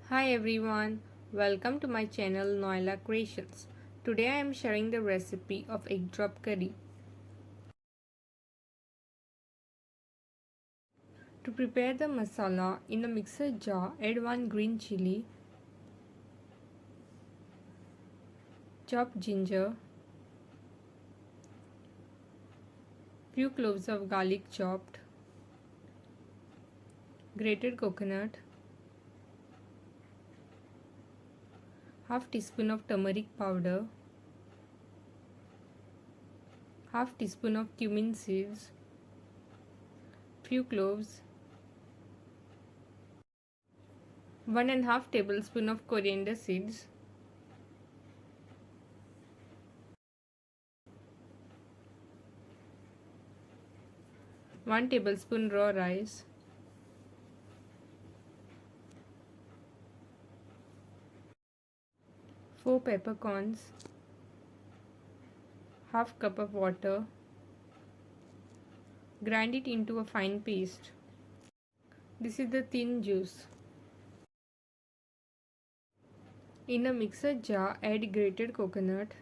Hi everyone, welcome to my channel Noila Creations. Today I am sharing the recipe of egg drop curry. To prepare the masala, in a mixer jar add 1 green chili, chopped ginger, few cloves of garlic chopped, grated coconut, half teaspoon of turmeric powder, half teaspoon of cumin seeds, few cloves, 1 1/2 tablespoon of coriander seeds, 1 tablespoon raw rice, 4 peppercorns, half cup of water. Grind it into a fine paste. This is the thin juice. In a mixer jar, add grated coconut.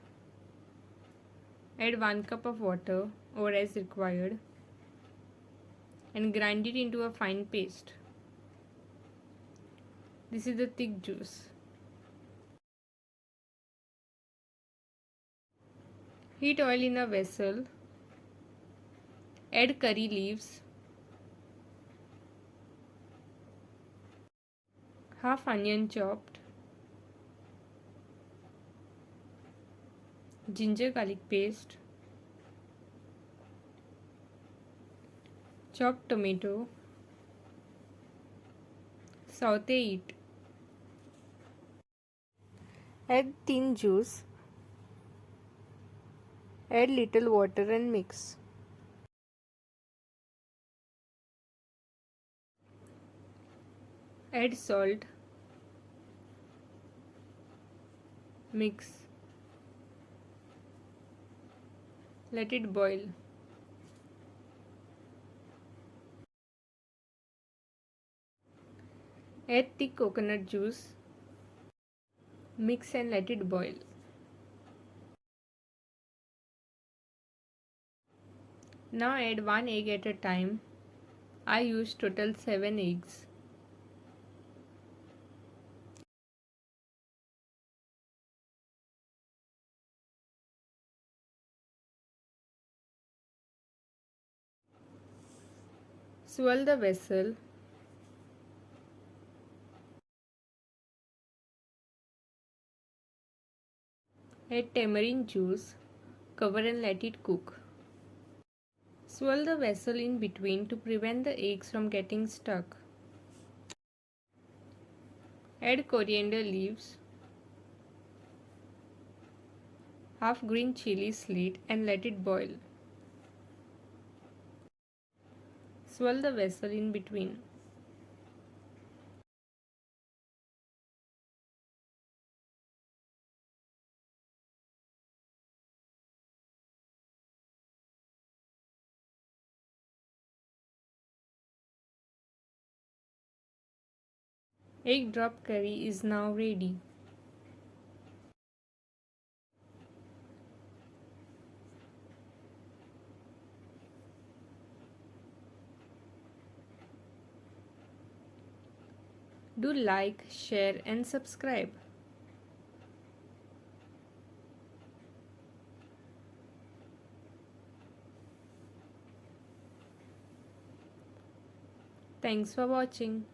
Add 1 cup of water or as required and grind it into a fine paste. This is the thick juice. Heat oil in a vessel. Add curry leaves, half onion chopped, ginger garlic paste, chopped tomato. Saute it. Add thin juice. Add little water and mix. Add salt. Mix. Let it boil. Add thick coconut juice. Mix and let it boil. Now add 1 egg at a time. I used total 7 eggs. Swirl the vessel. Add tamarind juice. Cover and let it cook. Swirl the vessel in between to prevent the eggs from getting stuck. Add coriander leaves, half green chili slit and let it boil. Swirl the vessel in between. Egg drop curry is now ready. Do like, share and subscribe. Thanks for watching.